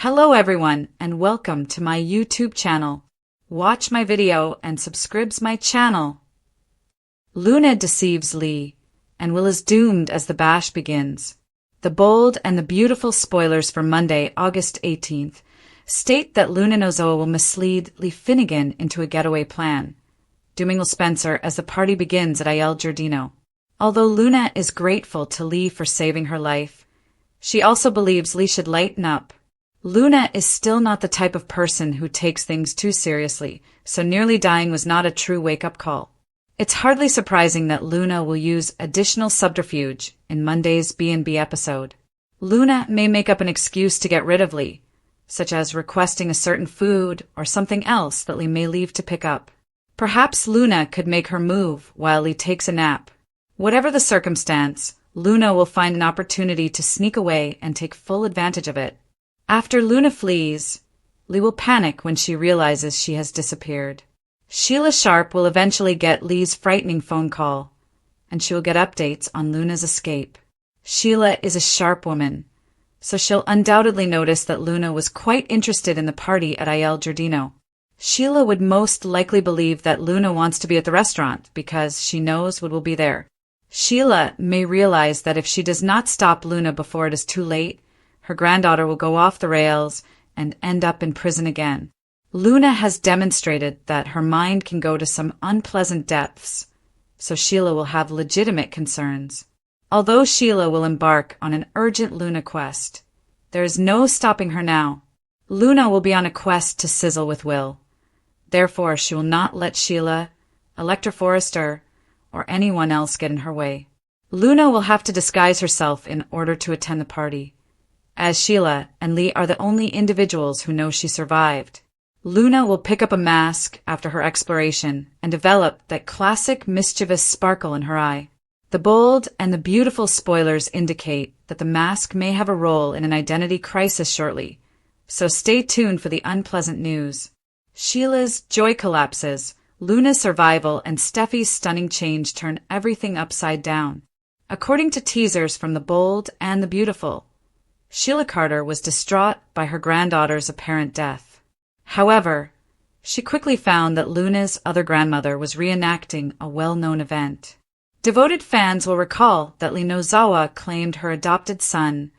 Hello everyone and welcome to my YouTube channel. Watch my video and subscribe my channel. Luna deceives Lee, and Will is doomed as the bash begins. The bold and the beautiful spoilers for Monday, August 18th, state that Luna Nozoa will mislead Lee Finnegan into a getaway plan, dooming Will Spencer as the party begins at Il Giardino. Although Luna is grateful to Lee for saving her life, she also believes Lee should lighten up. Luna is still not the type of person who takes things too seriously, so nearly dying was not a true wake-up call. It's hardly surprising that Luna will use additional subterfuge in Monday's B&B episode. Luna may make up an excuse to get rid of Lee, such as requesting a certain food or something else that Lee may leave to pick up. Perhaps Luna could make her move while Lee takes a nap. Whatever the circumstance, Luna will find an opportunity to sneak away and take full advantage of it. After Luna flees, Lee will panic when she realizes she has disappeared. Sheila Sharp will eventually get Lee's frightening phone call, and she will get updates on Luna's escape. Sheila is a sharp woman, so she'll undoubtedly notice that Luna was quite interested in the party at Il Giardino. Sheila would most likely believe that Luna wants to be at the restaurant because she knows what will be there. Sheila may realize that if she does not stop Luna before it is too late, her granddaughter will go off the rails and end up in prison again. Luna has demonstrated that her mind can go to some unpleasant depths, so Sheila will have legitimate concerns. Although Sheila will embark on an urgent Luna quest, there is no stopping her now. Luna will be on a quest to sizzle with Will. Therefore, she will not let Sheila, Electra Forrester, or anyone else get in her way. Luna will have to disguise herself in order to attend the party, as Sheila and Lee are the only individuals who know she survived. Luna will pick up a mask after her exploration and develop that classic mischievous sparkle in her eye. The bold and the beautiful spoilers indicate that the mask may have a role in an identity crisis shortly, so stay tuned for the unpleasant news. Sheila's joy collapses, Luna's survival and Steffi's stunning change turn everything upside down. According to teasers from The Bold and the Beautiful, Sheila Carter was distraught by her granddaughter's apparent death. However, she quickly found that Luna's other grandmother was reenacting a well-known event. Devoted fans will recall that Lee Nozoa claimed her adopted son,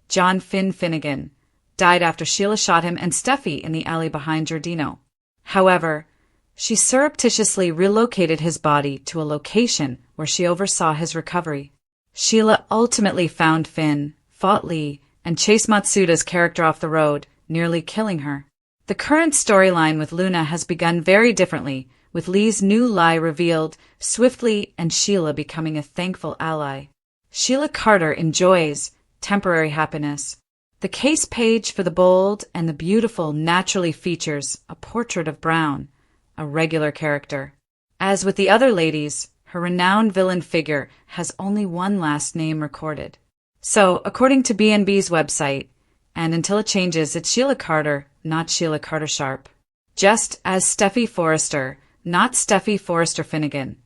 John Finnegan, died after Sheila shot him and Steffi in the alley behind Giardino. However, she surreptitiously relocated his body to a location where she oversaw his recovery. Sheila ultimately found Finn, fought Lee, and chased Matsuda's character off the road, nearly killing her. The current storyline with Luna has begun very differently, with Lee's new lie revealed swiftly and Sheila becoming a thankful ally. Sheila Carter enjoys temporary happiness. The case page for The Bold and the Beautiful naturally features a portrait of Brown, a regular character. As with the other ladies, her renowned villain figure has only one last name recorded. So, according to B&B's website, and until it changes, it's Sheila Carter, not Sheila Carter Sharp. Just as Steffi Forrester, not Steffi Forrester Finnegan,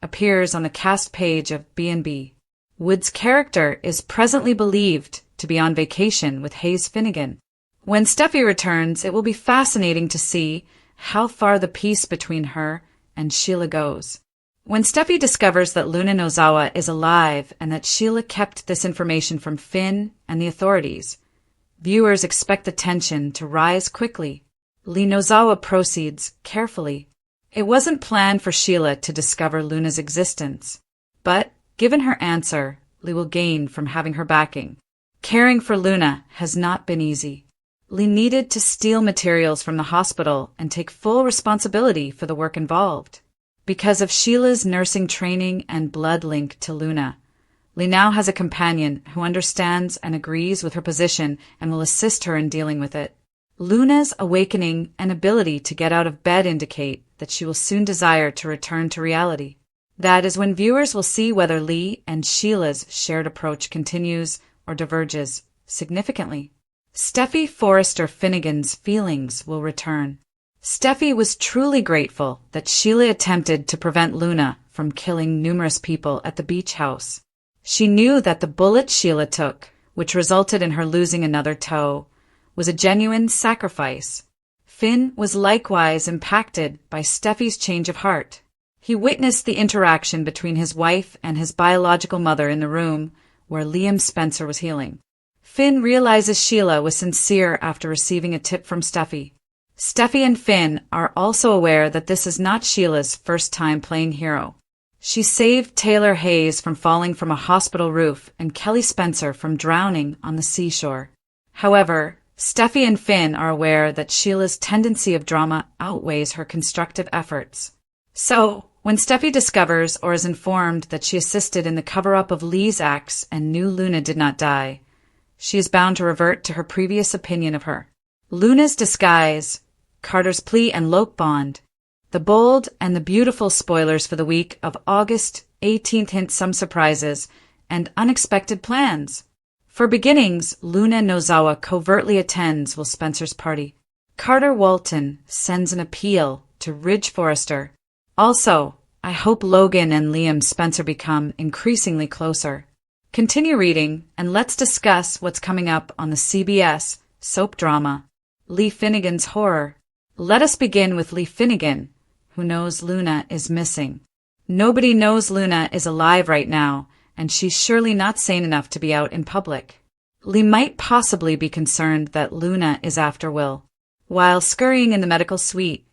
appears on the cast page of B&B. Wood's character is presently believed to be on vacation with Hayes Finnegan. When Steffi returns, it will be fascinating to see how far the peace between her and Sheila goes. When Steffi discovers that Luna Nozoa is alive and that Sheila kept this information from Finn and the authorities, viewers expect the tension to rise quickly. Lee Nozoa proceeds carefully. It wasn't planned for Sheila to discover Luna's existence, but, given her answer, Lee will gain from having her backing. Caring for Luna has not been easy. Lee needed to steal materials from the hospital and take full responsibility for the work involved. Because of Sheila's nursing training and blood link to Luna, Lee now has a companion who understands and agrees with her position and will assist her in dealing with it. Luna's awakening and ability to get out of bed indicate that she will soon desire to return to reality. That is when viewers will see whether Lee and Sheila's shared approach continues or diverges significantly. Steffi Forrester Finnegan's feelings will return. Steffi was truly grateful that Sheila attempted to prevent Luna from killing numerous people at the beach house. She knew that the bullet Sheila took, which resulted in her losing another toe, was a genuine sacrifice. Finn was likewise impacted by Steffi's change of heart. He witnessed the interaction between his wife and his biological mother in the room where Liam Spencer was healing. Finn realizes Sheila was sincere after receiving a tip from Steffi. Steffi and Finn are also aware that this is not Sheila's first time playing hero. She saved Taylor Hayes from falling from a hospital roof and Kelly Spencer from drowning on the seashore. However, Steffi and Finn are aware that Sheila's tendency of drama outweighs her constructive efforts. So, when Steffi discovers or is informed that she assisted in the cover-up of Lee's acts and knew Luna did not die, she is bound to revert to her previous opinion of her. Luna's disguise, Carter's plea and Loke bond. The bold and the beautiful spoilers for the week of August 18th hint some surprises and unexpected plans. For beginnings, Luna Nozawa covertly attends Will Spencer's party. Carter Walton sends an appeal to Ridge Forrester. Also, I hope Logan and Liam Spencer become increasingly closer. Continue reading, and let's discuss what's coming up on the CBS soap drama, Lee Finnegan's Horror. Let us begin with Lee Finnegan, who knows Luna is missing. Nobody knows Luna is alive right now, and she's surely not sane enough to be out in public. Lee might possibly be concerned that Luna is after Will. While scurrying in the medical suite,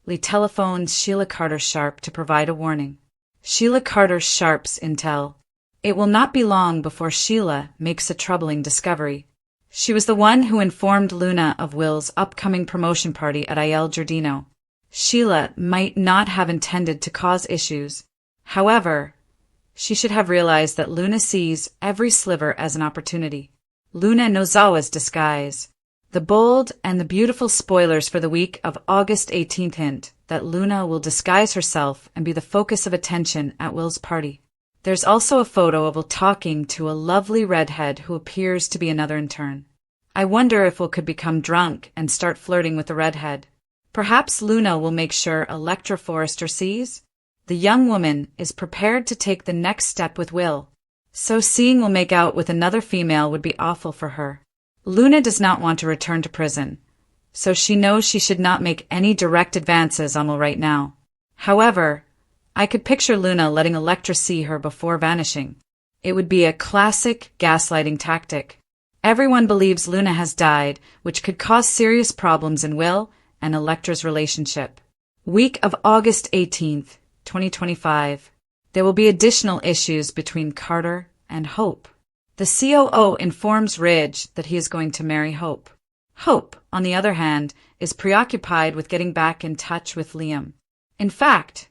Lee telephones Sheila Carter Sharp to provide a warning. Sheila Carter Sharp's intel. It will not be long before Sheila makes a troubling discovery. She was the one who informed Luna of Will's upcoming promotion party at Il Giardino. Sheila might not have intended to cause issues. However, she should have realized that Luna sees every sliver as an opportunity. Luna Nozawa's disguise. The bold and the beautiful spoilers for the week of August 18th hint that Luna will disguise herself and be the focus of attention at Will's party. There's also a photo of Will talking to a lovely redhead who appears to be another intern. I wonder if Will could become drunk and start flirting with the redhead. Perhaps Luna will make sure Electra Forrester sees. The young woman is prepared to take the next step with Will, so seeing Will make out with another female would be awful for her. Luna does not want to return to prison, so she knows she should not make any direct advances on Will right now. However, I could picture Luna letting Electra see her before vanishing. It would be a classic gaslighting tactic. Everyone believes Luna has died, which could cause serious problems in Will and Electra's relationship. Week of August 18th, 2025. There will be additional issues between Carter and Hope. The COO informs Ridge that he is going to marry Hope. Hope, on the other hand, is preoccupied with getting back in touch with Liam. In fact,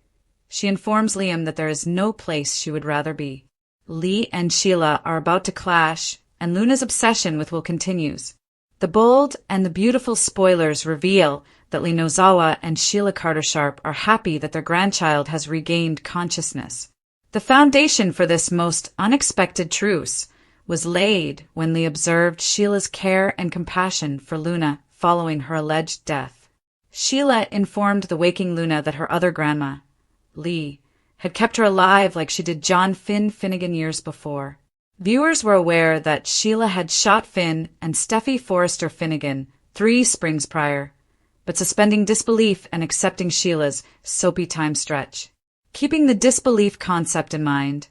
she informs Liam that there is no place she would rather be. Lee and Sheila are about to clash, and Luna's obsession with Will continues. The bold and the beautiful spoilers reveal that Lee Nozawa and Sheila Carter Sharp are happy that their grandchild has regained consciousness. The foundation for this most unexpected truce was laid when Lee observed Sheila's care and compassion for Luna following her alleged death. Sheila informed the waking Luna that her other grandma, Lee, had kept her alive like she did John Finn Finnegan years before. Viewers were aware that Sheila had shot Finn and Steffi Forrester Finnegan 3 springs prior, but suspending disbelief and accepting Sheila's soapy time stretch. Keeping the disbelief concept in mind,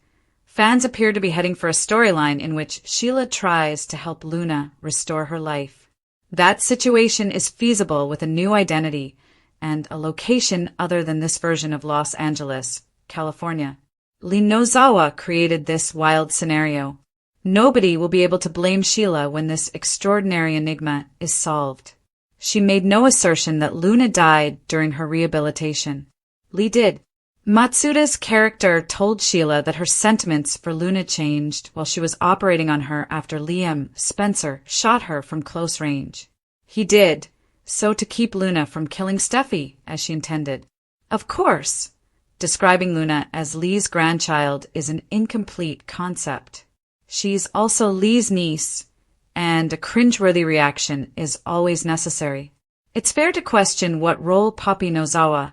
fans appear to be heading for a storyline in which Sheila tries to help Luna restore her life. That situation is feasible with a new identity and a location other than this version of Los Angeles, California. Lee Nozawa created this wild scenario. Nobody will be able to blame Sheila when this extraordinary enigma is solved. She made no assertion that Luna died during her rehabilitation. Lee did. Matsuda's character told Sheila that her sentiments for Luna changed while she was operating on her after Liam Spencer shot her from close range. He did, so to keep Luna from killing Steffi, as she intended. Of course, describing Luna as Lee's grandchild is an incomplete concept. She's also Lee's niece, and a cringeworthy reaction is always necessary. It's fair to question what role Poppy Nozawa,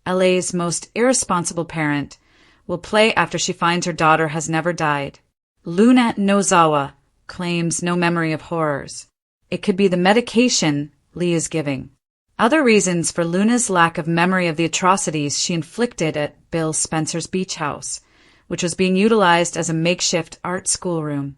LA's most irresponsible parent, will play after she finds her daughter has never died. Luna Nozawa claims no memory of horrors. It could be the medication Lee is giving. Other reasons for Luna's lack of memory of the atrocities she inflicted at Bill Spencer's beach house, which was being utilized as a makeshift art schoolroom,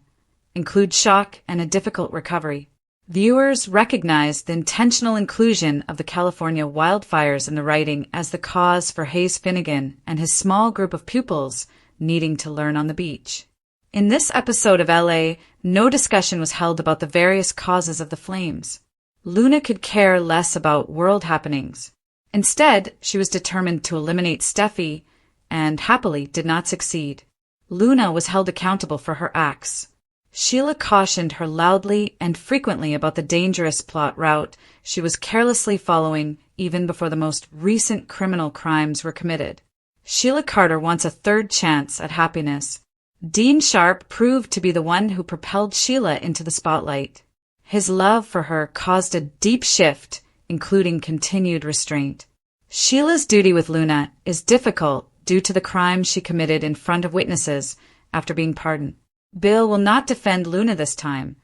include shock and a difficult recovery. Viewers recognized the intentional inclusion of the California wildfires in the writing as the cause for Hayes Finnegan and his small group of pupils needing to learn on the beach. In this episode of LA, no discussion was held about the various causes of the flames. Luna could care less about world happenings. Instead, she was determined to eliminate Steffi and, happily, did not succeed. Luna was held accountable for her acts. Sheila cautioned her loudly and frequently about the dangerous plot route she was carelessly following even before the most recent criminal crimes were committed. Sheila Carter wants a third chance at happiness. Dean Sharp proved to be the one who propelled Sheila into the spotlight. His love for her caused a deep shift, including continued restraint. Sheila's duty with Luna is difficult due to the crimes she committed in front of witnesses after being pardoned. Bill will not defend Luna this time,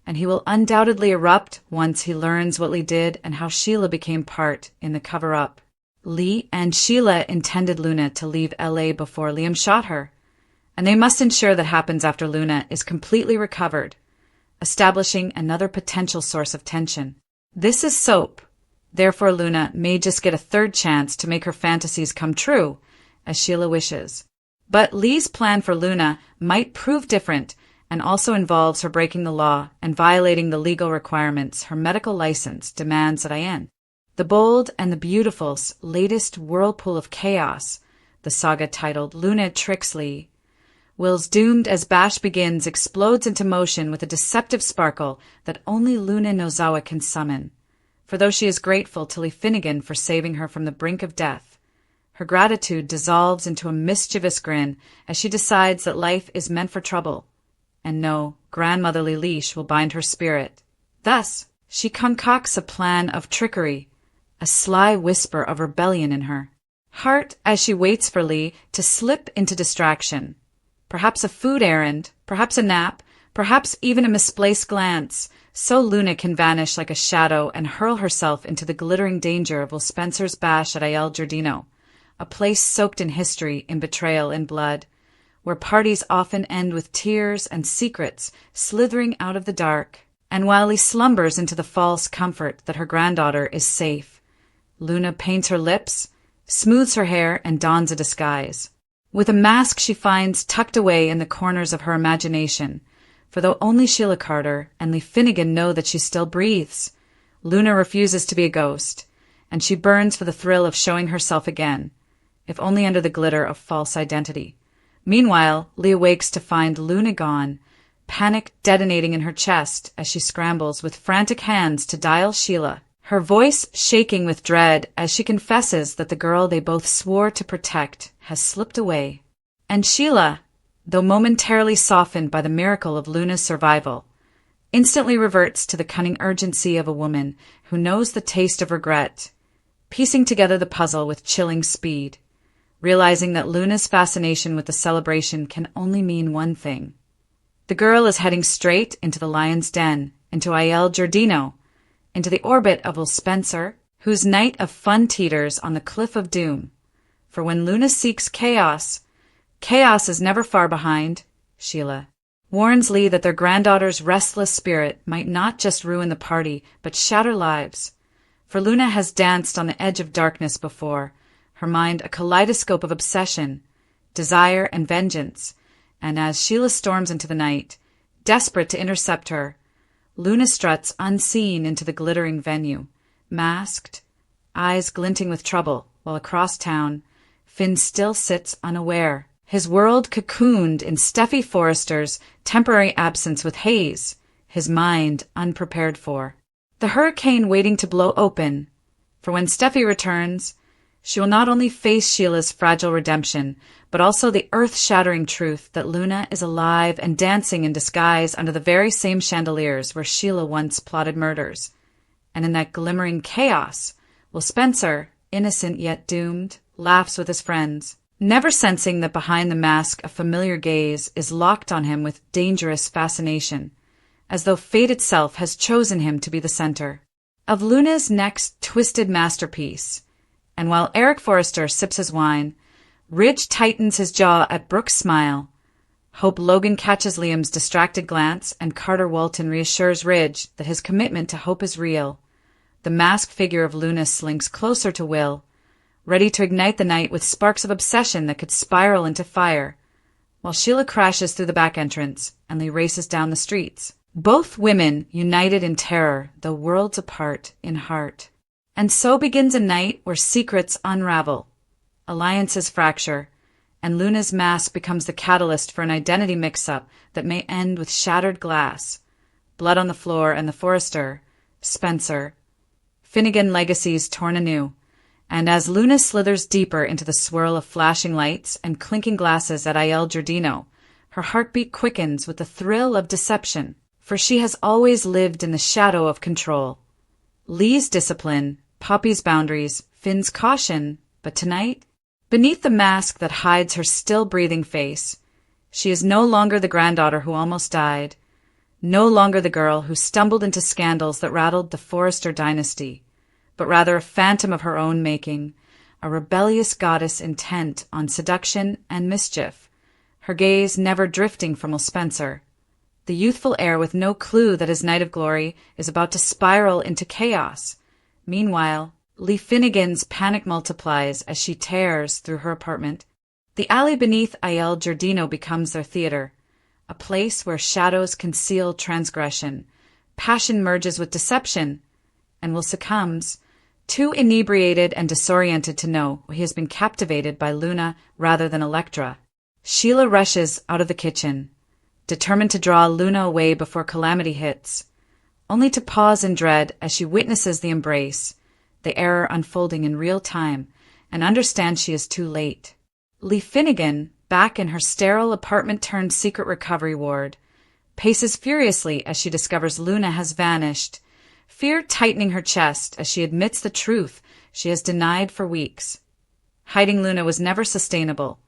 and he will undoubtedly erupt once he learns what Lee did and how Sheila became part in the cover-up. Lee and Sheila intended Luna to leave LA before Liam shot her, and they must ensure that happens after Luna is completely recovered, establishing another potential source of tension. This is soap, therefore Luna may just get a third chance to make her fantasies come true, as Sheila wishes. But Lee's plan for Luna might prove different and also involves her breaking the law and violating the legal requirements her medical license demands at IN. The Bold and the Beautiful's latest whirlpool of chaos, the saga titled Luna Tricks Lee, Will's Doomed as Bash Begins explodes into motion with a deceptive sparkle that only Luna Nozawa can summon. For though she is grateful to Lee Finnegan for saving her from the brink of death, her gratitude dissolves into a mischievous grin as she decides that life is meant for trouble, and no grandmotherly leash will bind her spirit. Thus, she concocts a plan of trickery, a sly whisper of rebellion in her heart as she waits for Lee to slip into distraction. Perhaps a food errand, perhaps a nap, perhaps even a misplaced glance, so Luna can vanish like a shadow and hurl herself into the glittering danger of Will Spencer's bash at Il Giardino, a place soaked in history, in betrayal, in blood, where parties often end with tears and secrets slithering out of the dark. And while Lee slumbers into the false comfort that her granddaughter is safe, Luna paints her lips, smooths her hair, and dons a disguise. With a mask she finds tucked away in the corners of her imagination, for though only Sheila Carter and Lee Finnegan know that she still breathes, Luna refuses to be a ghost, and she burns for the thrill of showing herself again, if only under the glitter of false identity. Meanwhile, Lee awakes to find Luna gone, panic detonating in her chest as she scrambles with frantic hands to dial Sheila, her voice shaking with dread as she confesses that the girl they both swore to protect has slipped away. And Sheila, though momentarily softened by the miracle of Luna's survival, instantly reverts to the cunning urgency of a woman who knows the taste of regret, piecing together the puzzle with chilling speed, realizing that Luna's fascination with the celebration can only mean one thing. The girl is heading straight into the lion's den, into Il Giardino, into the orbit of Will Spencer, whose night of fun teeters on the cliff of doom. For when Luna seeks chaos, chaos is never far behind. Sheila warns Lee that their granddaughter's restless spirit might not just ruin the party, but shatter lives. For Luna has danced on the edge of darkness before, her mind a kaleidoscope of obsession, desire, and vengeance, and as Sheila storms into the night, desperate to intercept her, Luna struts unseen into the glittering venue, masked, eyes glinting with trouble, while across town, Finn still sits unaware, his world cocooned in Steffi Forrester's temporary absence with Hayes, his mind unprepared for. The hurricane waiting to blow open, for when Steffi returns, she will not only face Sheila's fragile redemption, but also the earth-shattering truth that Luna is alive and dancing in disguise under the very same chandeliers where Sheila once plotted murders. And in that glimmering chaos, Will Spencer, innocent yet doomed, laughs with his friends, never sensing that behind the mask a familiar gaze is locked on him with dangerous fascination, as though fate itself has chosen him to be the center of Luna's next twisted masterpiece. And while Eric Forrester sips his wine, Ridge tightens his jaw at Brooke's smile. Hope Logan catches Liam's distracted glance, and Carter Walton reassures Ridge that his commitment to Hope is real. The masked figure of Luna slinks closer to Will, ready to ignite the night with sparks of obsession that could spiral into fire, while Sheila crashes through the back entrance and Lee races down the streets. Both women united in terror, though worlds apart in heart. And so begins a night where secrets unravel, alliances fracture, and Luna's mask becomes the catalyst for an identity mix-up that may end with shattered glass, blood on the floor, and the Forrester, Spencer, Finnegan legacies torn anew. And as Luna slithers deeper into the swirl of flashing lights and clinking glasses at Aiel Giardino, her heartbeat quickens with the thrill of deception, for she has always lived in the shadow of control. Lee's discipline, Poppy's boundaries, Finn's caution, but tonight, beneath the mask that hides her still-breathing face, she is no longer the granddaughter who almost died, no longer the girl who stumbled into scandals that rattled the Forrester dynasty, but rather a phantom of her own making, a rebellious goddess intent on seduction and mischief, her gaze never drifting from Will Spencer, the youthful heir with no clue that his night of glory is about to spiral into chaos. Meanwhile, Lee Finnegan's panic multiplies as she tears through her apartment. The alley beneath Aiel Giardino becomes their theater, a place where shadows conceal transgression, passion merges with deception, and Will succumbs, too inebriated and disoriented to know he has been captivated by Luna rather than Elektra. Sheila rushes out of the kitchen, determined to draw Luna away before calamity hits, only to pause in dread as she witnesses the embrace, the error unfolding in real time, and understands she is too late. Lee Finnegan, back in her sterile apartment-turned-secret recovery ward, paces furiously as she discovers Luna has vanished, fear tightening her chest as she admits the truth she has denied for weeks. Hiding Luna was never sustainable,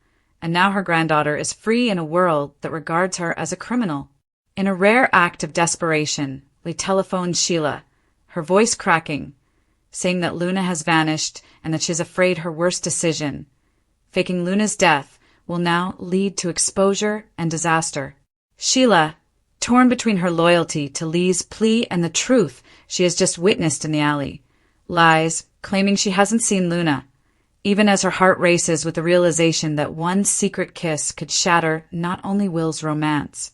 and now her granddaughter is free in a world that regards her as a criminal. In a rare act of desperation, Lee telephones Sheila, her voice cracking, saying that Luna has vanished and that she is afraid her worst decision, faking Luna's death, will now lead to exposure and disaster. Sheila, torn between her loyalty to Lee's plea and the truth she has just witnessed in the alley, lies, claiming she hasn't seen Luna, even as her heart races with the realization that one secret kiss could shatter not only Will's romance,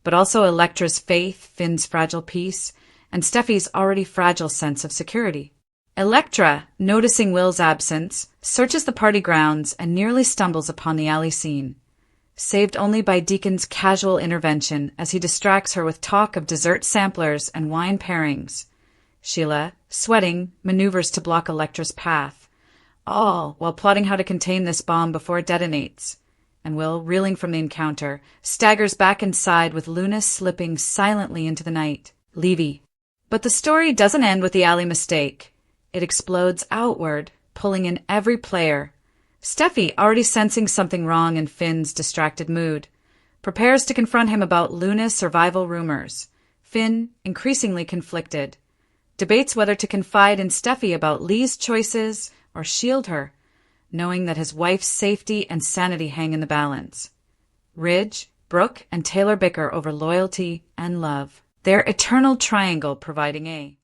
but also Elektra's faith, Finn's fragile peace, and Steffi's already fragile sense of security. Elektra, noticing Will's absence, searches the party grounds and nearly stumbles upon the alley scene, saved only by Deacon's casual intervention as he distracts her with talk of dessert samplers and wine pairings. Sheila, sweating, maneuvers to block Elektra's path, all while plotting how to contain this bomb before it detonates. And Will, reeling from the encounter, staggers back inside with Luna slipping silently into the night. Levy. But the story doesn't end with the alley mistake. It explodes outward, pulling in every player. Steffi, already sensing something wrong in Finn's distracted mood, prepares to confront him about Luna's survival rumors. Finn, increasingly conflicted, debates whether to confide in Steffi about Lee's choices or shield her, knowing that his wife's safety and sanity hang in the balance. Ridge, Brooke, and Taylor bicker over loyalty and love, their eternal triangle providing a